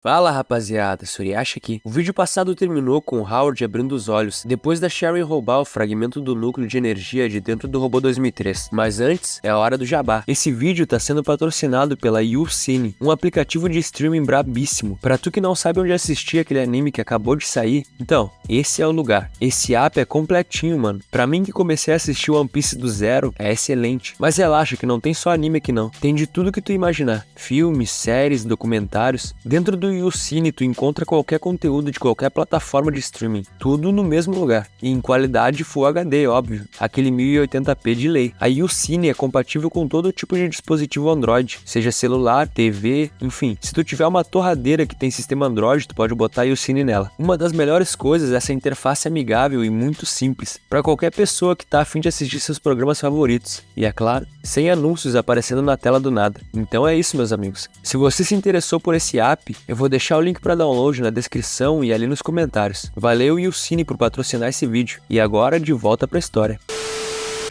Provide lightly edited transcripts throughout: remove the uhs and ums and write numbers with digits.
Fala rapaziada, Suriacha aqui. O vídeo passado terminou com o Howard abrindo os olhos, depois da Sharon roubar o fragmento do núcleo de energia de dentro do robô 2003. Mas antes, é a hora do jabá. Esse vídeo tá sendo patrocinado pela YouCine, um aplicativo de streaming brabíssimo. Pra tu que não sabe onde assistir aquele anime que acabou de sair, então, esse é o lugar. Esse app é completinho, mano. Pra mim que comecei a assistir One Piece do zero, é excelente. Mas relaxa que não tem só anime aqui não. Tem de tudo que tu imaginar. Filmes, séries, documentários. Dentro do YouCine tu encontra qualquer conteúdo de qualquer plataforma de streaming, tudo no mesmo lugar, e em qualidade Full HD, óbvio, aquele 1080p de lei. A YouCine é compatível com todo tipo de dispositivo Android, seja celular, TV, enfim. Se tu tiver uma torradeira que tem sistema Android, tu pode botar a YouCine nela. Uma das melhores coisas é essa interface amigável e muito simples, para qualquer pessoa que tá a fim de assistir seus programas favoritos, e é claro, sem anúncios aparecendo na tela do nada. Então é isso, meus amigos. Se você se interessou por esse app, eu vou deixar o link para download na descrição e ali nos comentários. Valeu YouCine por patrocinar esse vídeo. E agora de volta pra história.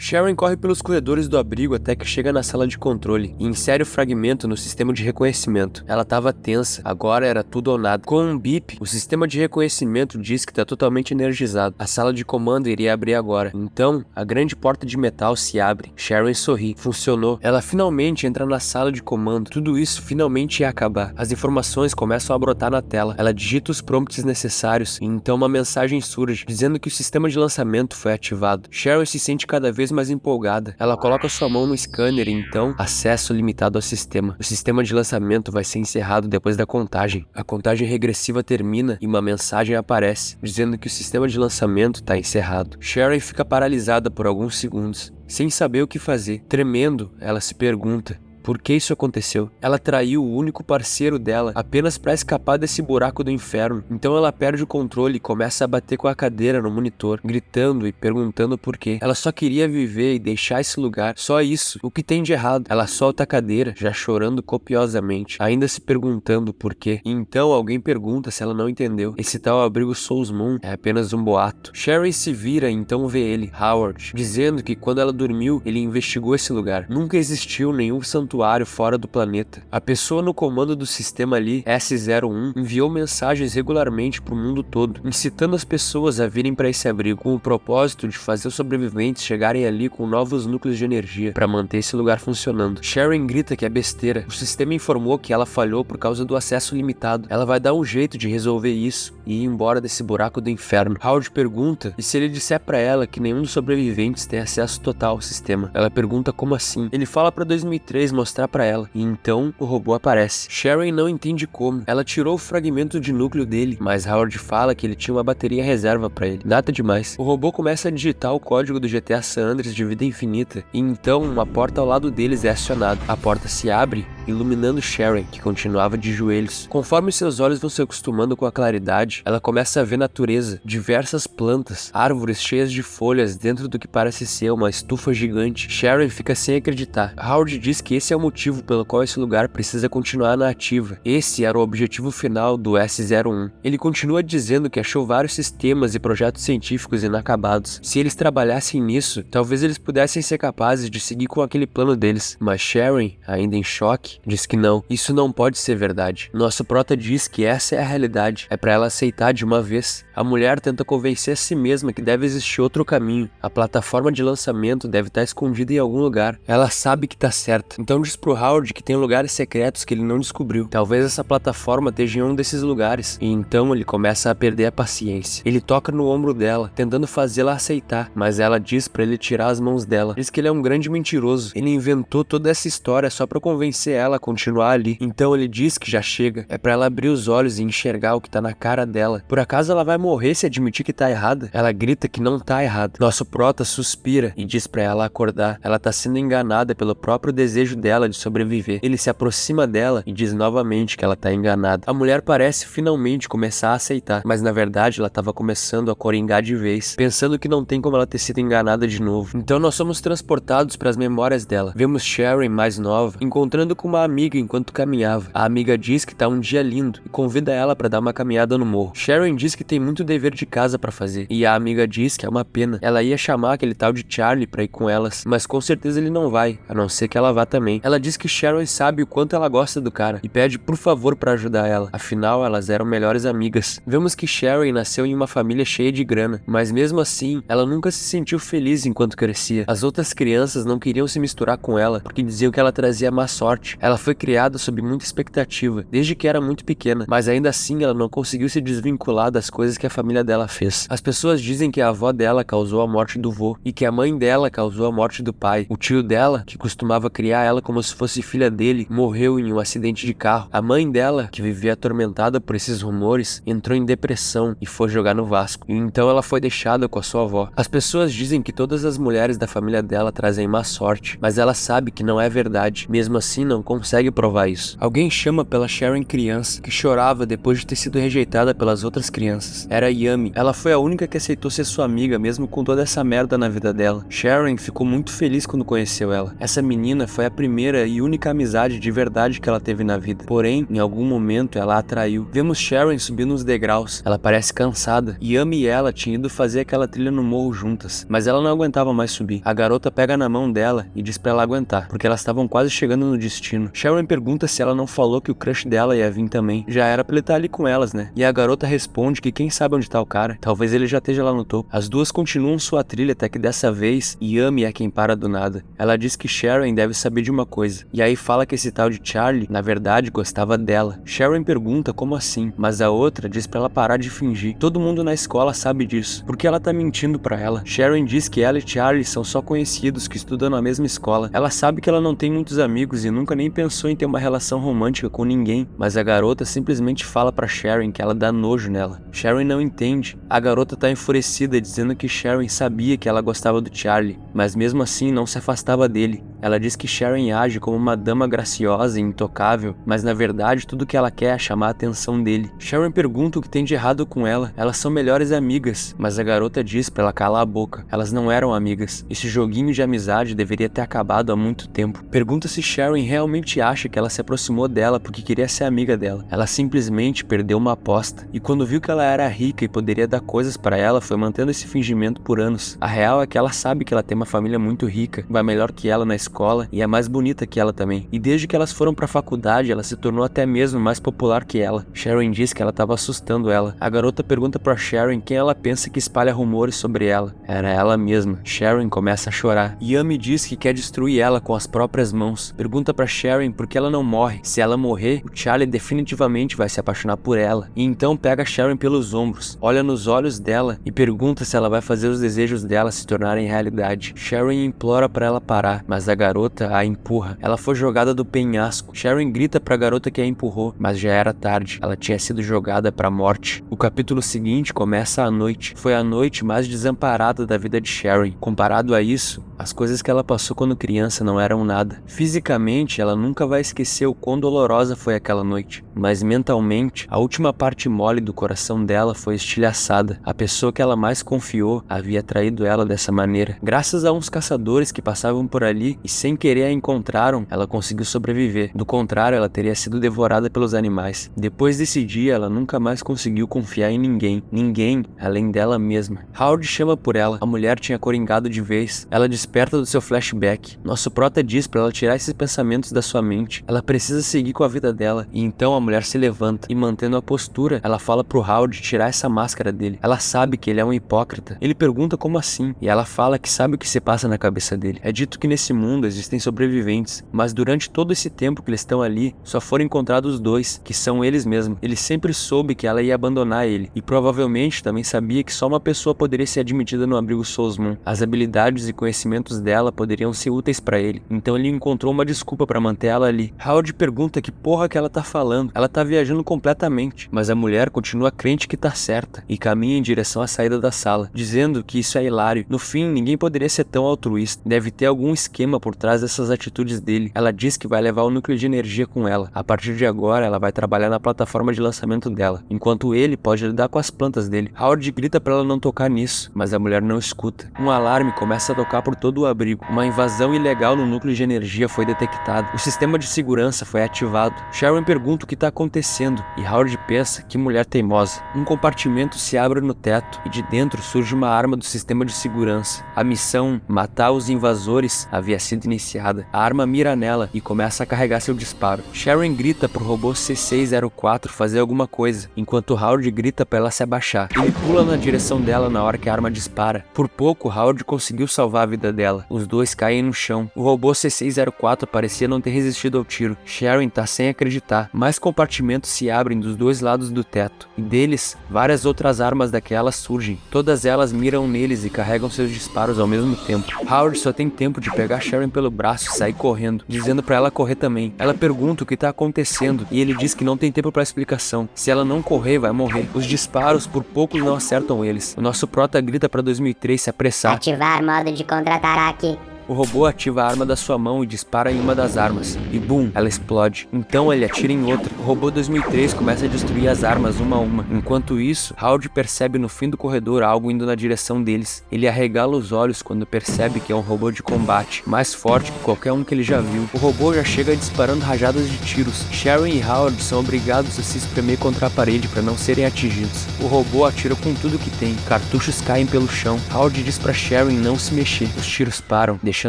Sharon corre pelos corredores do abrigo até que chega na sala de controle e insere o fragmento no sistema de reconhecimento. Ela estava tensa, agora era tudo ou nada. Com um bip, o sistema de reconhecimento diz que está totalmente energizado. A sala de comando iria abrir agora. Então, a grande porta de metal se abre. Sharon sorri. Funcionou. Ela finalmente entra na sala de comando. Tudo isso finalmente ia acabar. As informações começam a brotar na tela. Ela digita os prompts necessários e então uma mensagem surge, dizendo que o sistema de lançamento foi ativado. Sharon se sente cada vez mais empolgada. Ela coloca sua mão no scanner e então, acesso limitado ao sistema. O sistema de lançamento vai ser encerrado depois da contagem. A contagem regressiva termina e uma mensagem aparece, dizendo que o sistema de lançamento está encerrado. Sharon fica paralisada por alguns segundos, sem saber o que fazer. Tremendo, ela se pergunta: por que isso aconteceu? Ela traiu o único parceiro dela apenas para escapar desse buraco do inferno. Então ela perde o controle e começa a bater com a cadeira no monitor, gritando e perguntando por quê. Ela só queria viver e deixar esse lugar, só isso. O que tem de errado? Ela solta a cadeira, já chorando copiosamente, ainda se perguntando por quê. E então alguém pergunta se ela não entendeu. Esse tal abrigo Souls Moon é apenas um boato. Sharon se vira e então vê ele, Howard, dizendo que quando ela dormiu, ele investigou esse lugar. Nunca existiu nenhum santuário fora do planeta. A pessoa no comando do sistema ali, S01, enviou mensagens regularmente para o mundo todo, incitando as pessoas a virem para esse abrigo, com o propósito de fazer os sobreviventes chegarem ali com novos núcleos de energia para manter esse lugar funcionando. Sharon grita que é besteira. O sistema informou que ela falhou por causa do acesso limitado. Ela vai dar um jeito de resolver isso e ir embora desse buraco do inferno. Howard pergunta e se ele disser para ela que nenhum dos sobreviventes tem acesso total ao sistema. Ela pergunta como assim. Ele fala para 2003 mostrar pra ela, e então o robô aparece. Sharon não entende como. Ela tirou o fragmento de núcleo dele, mas Howard fala que ele tinha uma bateria reserva pra ele. Nada demais. O robô começa a digitar o código do GTA San Andreas de vida infinita, e então uma porta ao lado deles é acionada. A porta se abre, iluminando Sharon, que continuava de joelhos. Conforme seus olhos vão se acostumando com a claridade, ela começa a ver natureza, diversas plantas, árvores cheias de folhas dentro do que parece ser uma estufa gigante. Sharon fica sem acreditar. Howard diz que esse é o motivo pelo qual esse lugar precisa continuar na ativa. Esse era o objetivo final do S01. Ele continua dizendo que achou vários sistemas e projetos científicos inacabados. Se eles trabalhassem nisso, talvez eles pudessem ser capazes de seguir com aquele plano deles. Mas Sharon, ainda em choque, diz que não, isso não pode ser verdade. Nosso prota diz que essa é a realidade. É pra ela aceitar de uma vez. A mulher tenta convencer a si mesma que deve existir outro caminho. A plataforma de lançamento deve estar escondida em algum lugar. Ela sabe que tá certa. Então diz pro Howard que tem lugares secretos que ele não descobriu. Talvez essa plataforma esteja em um desses lugares. E então ele começa a perder a paciência. Ele toca no ombro dela, tentando fazê-la aceitar, mas ela diz pra ele tirar as mãos dela. Diz que ele é um grande mentiroso. Ele inventou toda essa história só pra convencer ela a continuar ali. Então ele diz que já chega. É pra ela abrir os olhos e enxergar o que tá na cara dela. Por acaso ela vai morrer se admitir que tá errada? Ela grita que não tá errada. Nosso prota suspira e diz pra ela acordar. Ela tá sendo enganada pelo próprio desejo dela de sobreviver. Ele se aproxima dela e diz novamente que ela tá enganada. A mulher parece finalmente começar a aceitar, mas na verdade ela tava começando a coringar de vez, pensando que não tem como ela ter sido enganada de novo. Então nós somos transportados para as memórias dela. Vemos Sharon mais nova, encontrando com uma amiga enquanto caminhava. A amiga diz que tá um dia lindo e convida ela para dar uma caminhada no morro. Sharon diz que tem muito dever de casa para fazer, e a amiga diz que é uma pena. Ela ia chamar aquele tal de Charlie pra ir com elas, mas com certeza ele não vai, a não ser que ela vá também. também. Ela diz que Sharon sabe o quanto ela gosta do cara e pede por favor pra ajudar ela, afinal elas eram melhores amigas. Vemos que Sharon nasceu em uma família cheia de grana, mas mesmo assim, ela nunca se sentiu feliz enquanto crescia. As outras crianças não queriam se misturar com ela, porque diziam que ela trazia má sorte. Ela foi criada sob muita expectativa, desde que era muito pequena, mas ainda assim ela não conseguiu se desvincular das coisas que a família dela fez. As pessoas dizem que a avó dela causou a morte do vô, e que a mãe dela causou a morte do pai. O tio dela, que costumava criar ela como se fosse filha dele, morreu em um acidente de carro. A mãe dela, que vivia atormentada por esses rumores, entrou em depressão e foi jogar no Vasco, e então ela foi deixada com a sua avó. As pessoas dizem que todas as mulheres da família dela trazem má sorte, mas ela sabe que não é verdade, mesmo assim não consegue provar isso. Alguém chama pela Sharon criança, que chorava depois de ter sido rejeitada pelas outras crianças. Era Yami. Ela foi a única que aceitou ser sua amiga, mesmo com toda essa merda na vida dela. Sharon ficou muito feliz quando conheceu ela. Essa menina foi a primeira e única amizade de verdade que ela teve na vida. Porém, em algum momento ela a atraiu. Vemos Sharon subindo os degraus. Ela parece cansada. Yami e ela tinham ido fazer aquela trilha no morro juntas, mas ela não aguentava mais subir. A garota pega na mão dela e diz pra ela aguentar, porque elas estavam quase chegando no destino. Sharon pergunta se ela não falou que o crush dela ia vir também. Já era pra ele estar ali com elas, né? E a garota responde que quem sabe onde tá o cara, talvez ele já esteja lá no topo. As duas continuam sua trilha até que dessa vez Yami é quem para do nada. Ela diz que Sharon deve saber de uma coisa, e aí fala que esse tal de Charlie na verdade gostava dela. Sharon pergunta como assim, mas a outra diz pra ela parar de fingir. Todo mundo na escola sabe disso, porque ela tá mentindo pra ela. Sharon diz que ela e Charlie são só conhecidos que estudam na mesma escola. Ela sabe que ela não tem muitos amigos e nunca nem pensou em ter uma relação romântica com ninguém, mas a garota simplesmente fala pra Sharon que ela dá nojo nela. Sharon não entende. A garota tá enfurecida, dizendo que Sharon sabia que ela gostava do Charlie, mas mesmo assim não se afastava dele. Ela diz que Sharon age como uma dama graciosa e intocável, mas na verdade tudo que ela quer é chamar a atenção dele. Sharon pergunta o que tem de errado com ela. Elas são melhores amigas, mas a garota diz pra ela calar a boca. Elas não eram amigas. Esse joguinho de amizade deveria ter acabado há muito tempo. Pergunta se Sharon realmente acha que ela se aproximou dela porque queria ser amiga dela. Ela simplesmente perdeu uma aposta, e quando viu que ela era rica e poderia dar coisas pra ela, foi mantendo esse fingimento por anos. A real é que ela sabe que ela tem uma família muito rica, vai melhor que ela na escola e é mais bonita que ela também. E desde que elas foram pra faculdade, ela se tornou até mesmo mais popular que ela. Sharon diz que ela tava assustando ela. A garota pergunta pra Sharon quem ela pensa que espalha rumores sobre ela. Era ela mesma. Sharon começa a chorar. Yami diz que quer destruir ela com as próprias mãos. Pergunta pra Sharon por que ela não morre. Se ela morrer, o Charlie definitivamente vai se apaixonar por ela. E então pega Sharon pelos ombros, olha nos olhos dela e pergunta se ela vai fazer os desejos dela se tornarem realidade. Sharon implora pra ela parar, mas a garota a empurra. Ela foi jogada do penhasco. Sharon grita pra garota que a empurrou, mas já era tarde. Ela tinha sido jogada pra morte. O capítulo seguinte começa à noite. Foi a noite mais desamparada da vida de Sharon. Comparado a isso, as coisas que ela passou quando criança não eram nada. Fisicamente, ela nunca vai esquecer o quão dolorosa foi aquela noite, mas mentalmente, a última parte mole do coração dela foi estilhaçada. A pessoa que ela mais confiou havia traído ela dessa maneira. Graças a uns caçadores que passavam por ali e sem querer a encontraram, ela conseguiu sobreviver. Do contrário, ela teria sido devorada pelos animais. Depois desse dia, ela nunca mais conseguiu confiar em ninguém. Ninguém além dela mesma. Howard chama por ela. A mulher tinha coringado de vez. Ela desperta do seu flashback. Nosso prota diz pra ela tirar esses pensamentos da sua mente. Ela precisa seguir com a vida dela. E então a mulher se levanta e, mantendo a postura, ela fala pro Howard tirar essa máscara dele. Ela sabe que ele é um hipócrita. Ele pergunta como assim, e ela fala que sabe o que se passa na cabeça dele. É dito que nesse mundo existem sobreviventes, mas durante todo esse tempo que eles estão ali, só foram encontrados dois, que são eles mesmos. Ele sempre soube que ela ia abandonar ele, e provavelmente também sabia que só uma pessoa poderia ser admitida no abrigo Souls Moon. As habilidades e conhecimentos dela poderiam ser úteis pra ele, então ele encontrou uma desculpa pra manter ela ali. Howard pergunta que porra que ela tá falando. Ela tá viajando completamente, mas a mulher continua crente que tá certa, e caminha em direção à saída da sala, dizendo que isso é hilário. No fim, ninguém poderia ser tão altruísta. Deve ter algum esquema por trás dessas atitudes dele. Ela diz que vai levar o núcleo de energia com ela. A partir de agora, ela vai trabalhar na plataforma de lançamento dela, enquanto ele pode lidar com as plantas dele. Howard grita pra ela não tocar nisso, mas a mulher não escuta. Um alarme começa a tocar por todo todo o abrigo. Uma invasão ilegal no núcleo de energia foi detectada. O sistema de segurança foi ativado. Sharon pergunta o que está acontecendo e Howard pensa que mulher teimosa. Um compartimento se abre no teto e de dentro surge uma arma do sistema de segurança. A missão, matar os invasores, havia sido iniciada. A arma mira nela e começa a carregar seu disparo. Sharon grita pro robô C604 fazer alguma coisa, enquanto Howard grita para ela se abaixar. Ele pula na direção dela na hora que a arma dispara. Por pouco, Howard conseguiu salvar a vida dela. Os dois caem no chão. O robô C604 parecia não ter resistido ao tiro. Sharon tá sem acreditar. Mais compartimentos se abrem dos dois lados do teto, e deles, várias outras armas daquelas surgem. Todas elas miram neles e carregam seus disparos ao mesmo tempo. Howard só tem tempo de pegar Sharon pelo braço e sair correndo, dizendo pra ela correr também. Ela pergunta o que tá acontecendo, e ele diz que não tem tempo pra explicação. Se ela não correr, vai morrer. Os disparos por pouco não acertam eles. O nosso prota grita pra 2003 se apressar. Ativar modo de contra-ataque. O robô ativa a arma da sua mão e dispara em uma das armas, e boom, ela explode. Então ele atira em outra. O robô 2003 começa a destruir as armas uma a uma. Enquanto isso, Howard percebe no fim do corredor algo indo na direção deles. Ele arregala os olhos quando percebe que é um robô de combate, mais forte que qualquer um que ele já viu. O robô já chega disparando rajadas de tiros. Sharon e Howard são obrigados a se espremer contra a parede para não serem atingidos. O robô atira com tudo que tem. Cartuchos caem pelo chão. Howard diz para Sharon não se mexer. Os tiros param, deixando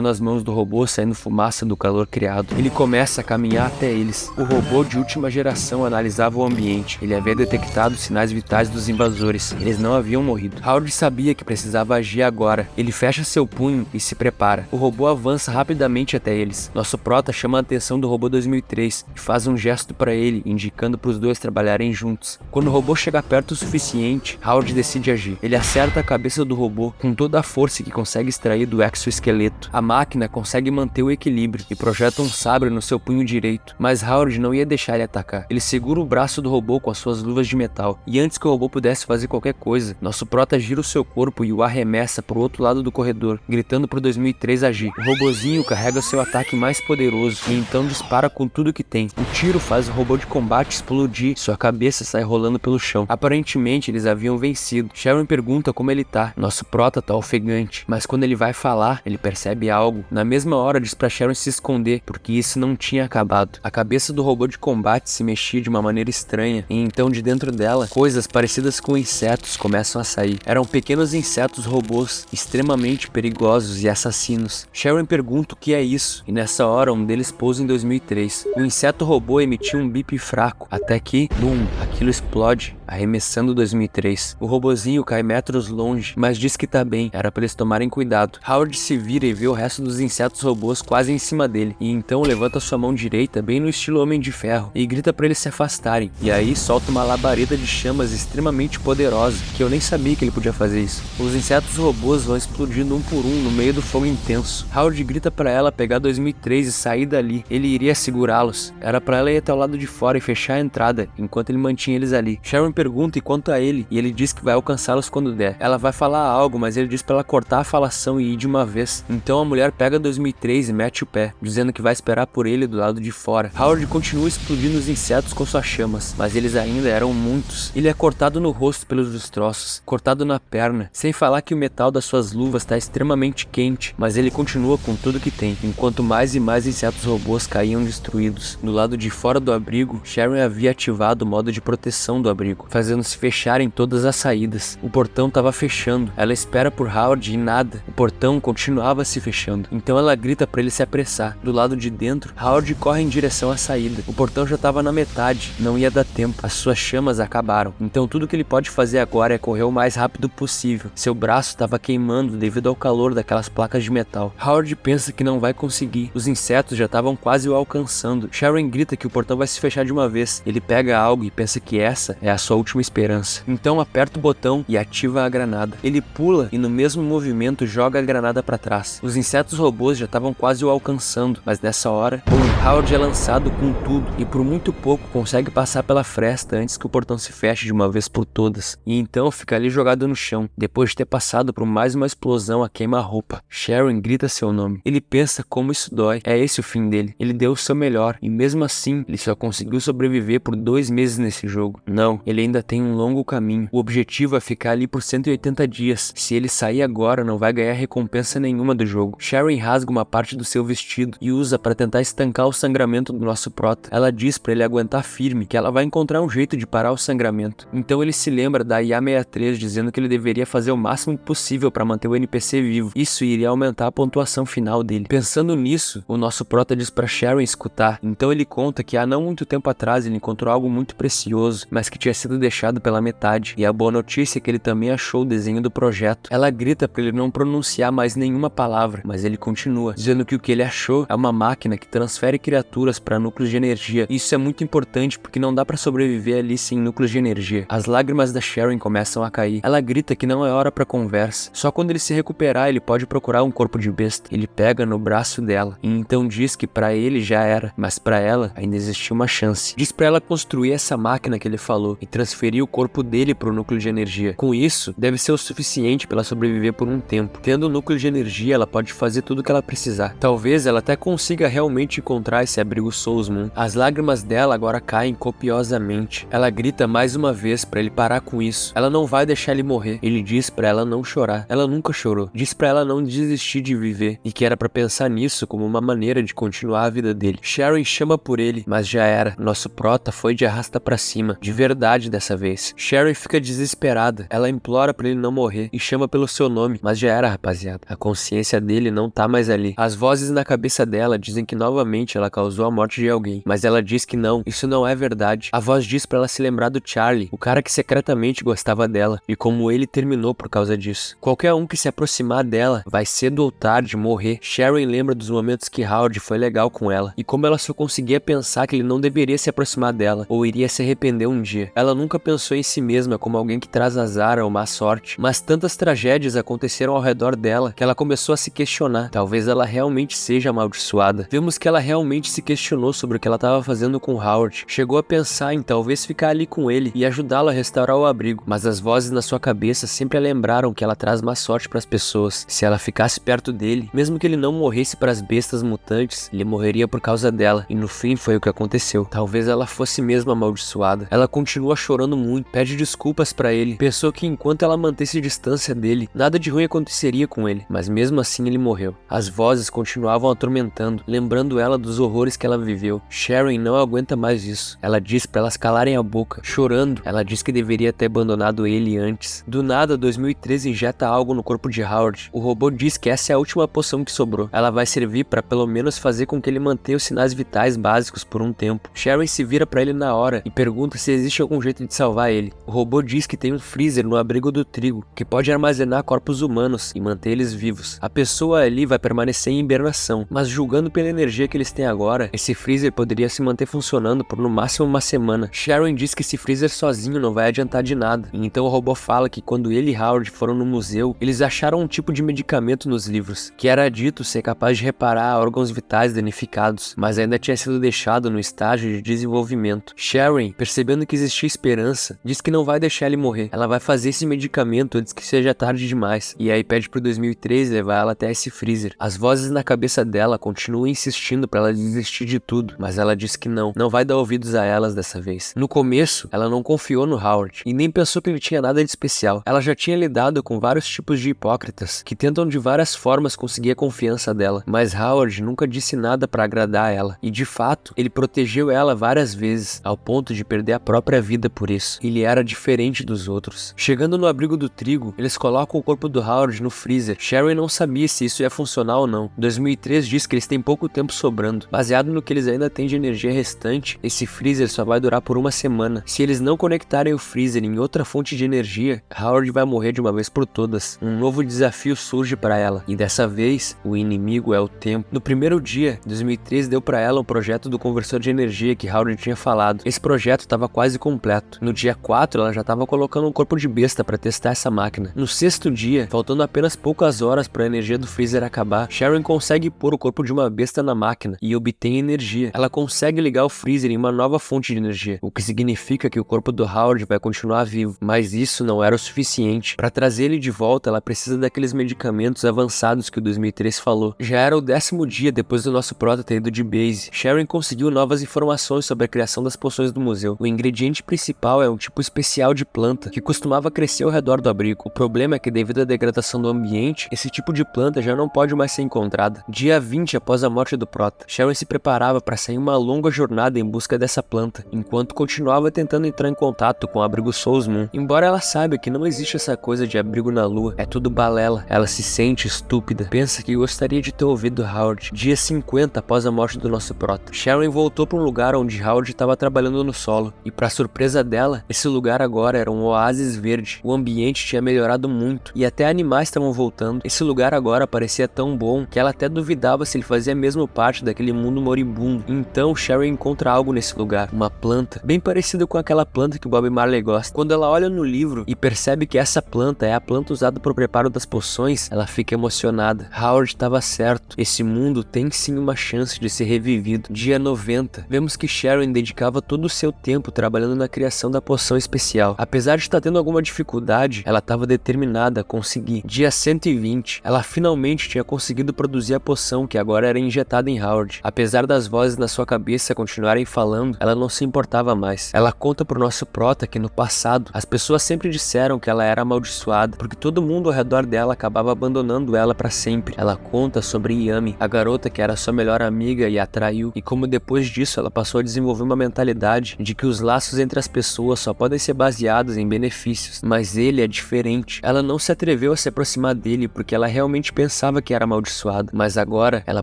as mãos do robô saindo fumaça do calor criado. Ele começa a caminhar até eles. O robô de última geração analisava o ambiente. Ele havia detectado sinais vitais dos invasores. Eles não haviam morrido. Howard sabia que precisava agir agora. Ele fecha seu punho e se prepara. O robô avança rapidamente até eles. Nosso prota chama a atenção do robô 2003 e faz um gesto para ele, indicando para os dois trabalharem juntos. Quando o robô chega perto o suficiente, Howard decide agir. Ele acerta a cabeça do robô com toda a força que consegue extrair do exoesqueleto. A máquina consegue manter o equilíbrio e projeta um sabre no seu punho direito, mas Howard não ia deixar ele atacar. Ele segura o braço do robô com as suas luvas de metal, e antes que o robô pudesse fazer qualquer coisa, nosso prota gira o seu corpo e o arremessa pro outro lado do corredor, gritando pro 2003 agir. O robozinho carrega seu ataque mais poderoso e então dispara com tudo que tem. O tiro faz o robô de combate explodir, sua cabeça sai rolando pelo chão. Aparentemente eles haviam vencido. Sharon pergunta como ele tá. Nosso prota tá ofegante, mas quando ele vai falar, ele percebe algo. Na mesma hora diz pra Sharon se esconder, porque isso não tinha acabado. A cabeça do robô de combate se mexia de uma maneira estranha, e então de dentro dela, coisas parecidas com insetos começam a sair. Eram pequenos insetos robôs, extremamente perigosos e assassinos. Sharon pergunta o que é isso, e nessa hora um deles pousa em 2003. O inseto robô emitiu um bip fraco, até que, boom, aquilo explode, arremessando 2003. O robozinho cai metros longe, mas diz que tá bem, era pra eles tomarem cuidado. Howard se vira e vê o resto dos insetos robôs quase em cima dele, e então levanta sua mão direita bem no estilo Homem de Ferro e grita pra eles se afastarem, e aí solta uma labareda de chamas extremamente poderosa, que eu nem sabia que ele podia fazer isso. Os insetos robôs vão explodindo um por um no meio do fogo intenso. Howard grita pra ela pegar 2003 e sair dali. Ele iria segurá-los. Era pra ela ir até o lado de fora e fechar a entrada, enquanto ele mantinha eles ali. Sharon pergunta e quanto a ele, e ele diz que vai alcançá-los quando der. Ela vai falar algo, mas ele diz pra ela cortar a falação e ir de uma vez. Então a mulher pega 2003 e mete o pé, dizendo que vai esperar por ele do lado de fora. Howard continua explodindo os insetos com suas chamas, mas eles ainda eram muitos. Ele é cortado no rosto pelos destroços, cortado na perna, sem falar que o metal das suas luvas está extremamente quente, mas ele continua com tudo que tem, enquanto mais e mais insetos robôs caíam destruídos. Do lado de fora do abrigo, Sharon havia ativado o modo de proteção do abrigo, fazendo-se fecharem todas as saídas. O portão estava fechando, ela espera por Howard e nada, o portão continuava se fechando. Então ela grita para ele se apressar. Do lado de dentro, Howard corre em direção à saída. O portão já estava na metade, não ia dar tempo. As suas chamas acabaram. Então tudo que ele pode fazer agora é correr o mais rápido possível. Seu braço estava queimando devido ao calor daquelas placas de metal. Howard pensa que não vai conseguir. Os insetos já estavam quase o alcançando. Sharon grita que o portão vai se fechar de uma vez. Ele pega algo e pensa que essa é a sua última esperança. Então aperta o botão e ativa a granada. Ele pula e no mesmo movimento joga a granada para trás. Os insetos robôs já estavam quase o alcançando, mas nessa hora, Howard é lançado com tudo e por muito pouco consegue passar pela fresta antes que o portão se feche de uma vez por todas. E então fica ali jogado no chão, depois de ter passado por mais uma explosão a queima-roupa. Sharon grita seu nome. Ele pensa como isso dói. É esse o fim dele. Ele deu o seu melhor e mesmo assim ele só conseguiu sobreviver por 2 meses nesse jogo. Não, ele ainda tem um longo caminho. O objetivo é ficar ali por 180 dias. Se ele sair agora, não vai ganhar recompensa nenhuma do jogo. Sharon rasga uma parte do seu vestido e usa para tentar estancar o sangramento do nosso prota. Ela diz para ele aguentar firme, que ela vai encontrar um jeito de parar o sangramento. Então ele se lembra da IA-63 dizendo que ele deveria fazer o máximo possível para manter o NPC vivo. Isso iria aumentar a pontuação final dele. Pensando nisso, o nosso prota diz para Sharon escutar. Então ele conta que há não muito tempo atrás ele encontrou algo muito precioso, mas que tinha sido deixado pela metade. E a boa notícia é que ele também achou o desenho do projeto. Ela grita para ele não pronunciar mais nenhuma palavra, mas ele continua, dizendo que o que ele achou é uma máquina que transfere criaturas para núcleos de energia. Isso é muito importante porque não dá para sobreviver ali sem núcleos de energia. As lágrimas da Sharon começam a cair. Ela grita que não é hora para conversa. Só quando ele se recuperar ele pode procurar um corpo de besta. Ele pega no braço dela e então diz que para ele já era, mas para ela ainda existia uma chance. Diz para ela construir essa máquina que ele falou e transferir o corpo dele para o núcleo de energia. Com isso, deve ser o suficiente para ela sobreviver por um tempo. Tendo o núcleo de energia, ela pode fazer tudo o que ela precisar. Talvez ela até consiga realmente encontrar esse abrigo Souls Moon. As lágrimas dela agora caem copiosamente. Ela grita mais uma vez para ele parar com isso. Ela não vai deixar ele morrer. Ele diz para ela não chorar. Ela nunca chorou. Diz para ela não desistir de viver e que era para pensar nisso como uma maneira de continuar a vida dele. Sharon chama por ele, mas já era. Nosso prota foi de arrasta pra cima, de verdade dessa vez. Sharon fica desesperada. Ela implora para ele não morrer e chama pelo seu nome, mas já era, rapaziada. A consciência dele não tá mais ali. As vozes na cabeça dela dizem que novamente ela causou a morte de alguém, mas ela diz que não, isso não é verdade. A voz diz para ela se lembrar do Charlie, o cara que secretamente gostava dela, e como ele terminou por causa disso. Qualquer um que se aproximar dela vai cedo ou tarde morrer. Sharon lembra dos momentos que Howard foi legal com ela, e como ela só conseguia pensar que ele não deveria se aproximar dela, ou iria se arrepender um dia. Ela nunca pensou em si mesma como alguém que traz azar ou má sorte, mas tantas tragédias aconteceram ao redor dela que ela começou a se questionar. Talvez ela realmente seja amaldiçoada. Vemos que ela realmente se questionou sobre o que ela estava fazendo com Howard. Chegou a pensar em talvez ficar ali com ele e ajudá-lo a restaurar o abrigo, mas as vozes na sua cabeça sempre a lembraram que ela traz má sorte para as pessoas. Se ela ficasse perto dele, mesmo que ele não morresse para as bestas mutantes, ele morreria por causa dela, e no fim foi o que aconteceu. Talvez ela fosse mesmo amaldiçoada. Ela continua chorando muito, pede desculpas para ele, pensou que enquanto ela mantesse distância dele, nada de ruim aconteceria com ele, mas mesmo assim ele morreu. As vozes continuavam atormentando, lembrando ela dos horrores que ela viveu. Sharon não aguenta mais isso. Ela diz para elas calarem a boca. Chorando, ela diz que deveria ter abandonado ele antes. Do nada, 2013 injeta algo no corpo de Howard. O robô diz que essa é a última poção que sobrou. Ela vai servir para pelo menos fazer com que ele mantenha os sinais vitais básicos por um tempo. Sharon se vira para ele na hora e pergunta se existe algum jeito de salvar ele. O robô diz que tem um freezer no abrigo do trigo, que pode armazenar corpos humanos e manter eles vivos. A pessoa ali vai permanecer em hibernação, mas julgando pela energia que eles têm agora, esse freezer poderia se manter funcionando por no máximo uma semana. Sharon diz que esse freezer sozinho não vai adiantar de nada, e então o robô fala que quando ele e Howard foram no museu, eles acharam um tipo de medicamento nos livros, que era dito ser capaz de reparar órgãos vitais danificados, mas ainda tinha sido deixado no estágio de desenvolvimento. Sharon, percebendo que existia esperança, diz que não vai deixar ele morrer. Ela vai fazer esse medicamento antes que seja tarde demais, e aí pede pro 2013 levar ela até esse freezer. As vozes na cabeça dela continuam insistindo para ela desistir de tudo, mas ela diz que não vai dar ouvidos a elas dessa vez. No começo, ela não confiou no Howard, e nem pensou que ele tinha nada de especial. Ela já tinha lidado com vários tipos de hipócritas, que tentam de várias formas conseguir a confiança dela, mas Howard nunca disse nada para agradar ela, e de fato, ele protegeu ela várias vezes, ao ponto de perder a própria vida por isso. Ele era diferente dos outros. Chegando no abrigo do trigo, eles colocam o corpo do Howard no freezer. Sharon não sabia se isso ia funcionar ou não. 2003 diz que eles têm pouco tempo sobrando. Baseado no que eles ainda têm de energia restante, esse freezer só vai durar por uma semana. Se eles não conectarem o freezer em outra fonte de energia, Howard vai morrer de uma vez por todas. Um novo desafio surge para ela, e dessa vez, o inimigo é o tempo. No primeiro dia, 2003 deu para ela um projeto do conversor de energia que Howard tinha falado. Esse projeto estava quase completo. No dia 4, ela já estava colocando um corpo de besta para testar essa máquina. No sexto dia, faltando apenas poucas horas para a energia do freezer acabar, Sharon consegue pôr o corpo de uma besta na máquina, e e obtém energia. Ela consegue ligar o freezer em uma nova fonte de energia, o que significa que o corpo do Howard vai continuar vivo. Mas isso não era o suficiente. Para trazer ele de volta, ela precisa daqueles medicamentos avançados que o 2003 falou. Já era o 10º dia depois do nosso prota ter ido de base. Sharon conseguiu novas informações sobre a criação das poções do museu. O ingrediente principal é um tipo especial de planta que costumava crescer ao redor do abrigo. O problema é que, devido à degradação do ambiente, esse tipo de planta já não pode mais ser encontrada. Dia 20 após a morte do prota, Sharon se preparava para sair uma longa jornada em busca dessa planta, enquanto continuava tentando entrar em contato com o abrigo Souls Moon. Embora ela saiba que não existe essa coisa de abrigo na lua, é tudo balela, ela se sente estúpida. Pensa que gostaria de ter ouvido Howard. Dia 50 após a morte do nosso prota, Sharon voltou para um lugar onde Howard estava trabalhando no solo, e para surpresa dela, esse lugar agora era um oásis verde. O ambiente tinha melhorado muito, e até animais estavam voltando. Esse lugar agora parecia tão bom que ela até duvidava se ele fazia mesmo parte daquele mundo moribundo. Então Sharon encontra algo nesse lugar, uma planta, bem parecida com aquela planta que o Bob Marley gosta. Quando ela olha no livro e percebe que essa planta é a planta usada para o preparo das poções, ela fica emocionada. Howard estava certo, esse mundo tem sim uma chance de ser revivido. Dia 90, vemos que Sharon dedicava todo o seu tempo trabalhando na criação da poção especial. Apesar de estar tendo alguma dificuldade, ela estava determinada a conseguir. Dia 120, ela finalmente tinha conseguido produzir a poção que agora era injetada em Howard. Apesar das vozes na sua cabeça continuarem falando, ela não se importava mais. Ela conta pro nosso prota que no passado, as pessoas sempre disseram que ela era amaldiçoada, porque todo mundo ao redor dela acabava abandonando ela para sempre. Ela conta sobre Yami, a garota que era sua melhor amiga e a traiu, e como depois disso ela passou a desenvolver uma mentalidade de que os laços entre as pessoas só podem ser baseados em benefícios, mas ele é diferente. Ela não se atreveu a se aproximar dele porque ela realmente pensava que era amaldiçoada, mas agora ela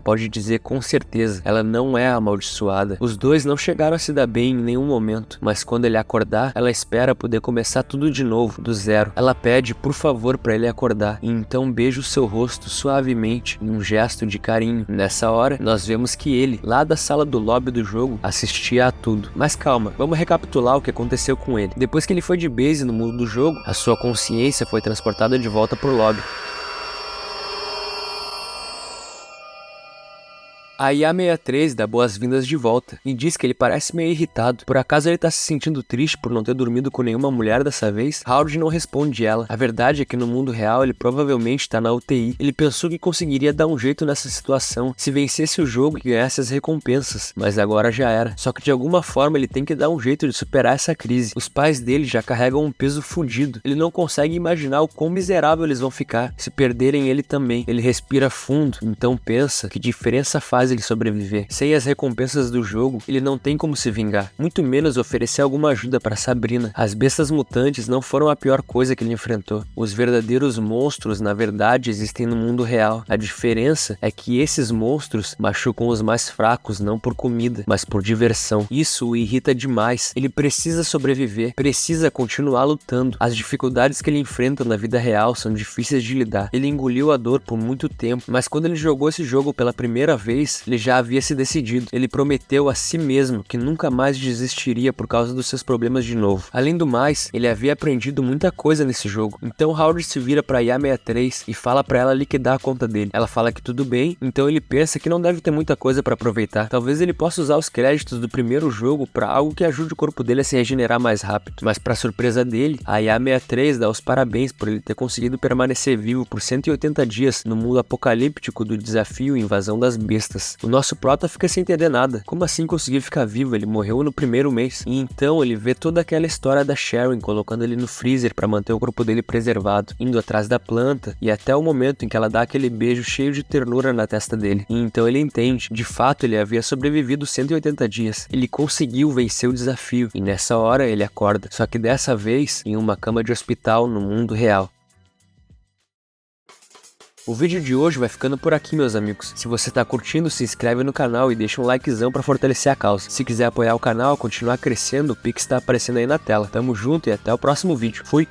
pode dizer com certeza, ela não é amaldiçoada. Os dois não chegaram a se dar bem em nenhum momento, mas quando ele acordar, ela espera poder começar tudo de novo, do zero. Ela pede por favor para ele acordar, e então beija o seu rosto suavemente em um gesto de carinho. Nessa hora, nós vemos que ele, lá da sala do lobby do jogo, assistia a tudo. Mas calma, vamos recapitular o que aconteceu com ele. Depois que ele foi de base no mundo do jogo, a sua consciência foi transportada de volta pro lobby. A IA-63 dá boas-vindas de volta e diz que ele parece meio irritado. Por acaso ele tá se sentindo triste por não ter dormido com nenhuma mulher dessa vez? Howard não responde ela. A verdade é que no mundo real ele provavelmente tá na UTI. Ele pensou que conseguiria dar um jeito nessa situação se vencesse o jogo e ganhasse as recompensas, mas agora já era. Só que de alguma forma ele tem que dar um jeito de superar essa crise. Os pais dele já carregam um peso fudido. Ele não consegue imaginar o quão miserável eles vão ficar se perderem ele também. Ele respira fundo, então pensa que diferença faz ele sobreviver. Sem as recompensas do jogo, ele não tem como se vingar, muito menos oferecer alguma ajuda para Sabrina. As bestas mutantes não foram a pior coisa que ele enfrentou. Os verdadeiros monstros, na verdade, existem no mundo real. A diferença é que esses monstros machucam os mais fracos, não por comida, mas por diversão. Isso o irrita demais. Ele precisa sobreviver, precisa continuar lutando. As dificuldades que ele enfrenta na vida real são difíceis de lidar. Ele engoliu a dor por muito tempo, mas quando ele jogou esse jogo pela primeira vez, ele já havia se decidido. Ele prometeu a si mesmo que nunca mais desistiria por causa dos seus problemas de novo. Além do mais, ele havia aprendido muita coisa nesse jogo. Então Howard se vira pra IA-63 e fala pra ela liquidar a conta dele. Ela fala que tudo bem, então ele pensa que não deve ter muita coisa pra aproveitar. Talvez ele possa usar os créditos do primeiro jogo pra algo que ajude o corpo dele a se regenerar mais rápido. Mas pra surpresa dele, a IA-63 dá os parabéns por ele ter conseguido permanecer vivo por 180 dias no mundo apocalíptico do desafio Invasão das Bestas. O nosso prota fica sem entender nada. Como assim conseguir ficar vivo? Ele morreu no primeiro mês. E então ele vê toda aquela história da Sharon colocando ele no freezer para manter o corpo dele preservado, indo atrás da planta e até o momento em que ela dá aquele beijo cheio de ternura na testa dele. E então ele entende, de fato ele havia sobrevivido 180 dias. Ele conseguiu vencer o desafio e nessa hora ele acorda, só que dessa vez em uma cama de hospital no mundo real. O vídeo de hoje vai ficando por aqui, meus amigos. Se você tá curtindo, se inscreve no canal e deixa um likezão pra fortalecer a causa. Se quiser apoiar o canal, continuar crescendo, o Pix tá aparecendo aí na tela. Tamo junto e até o próximo vídeo. Fui!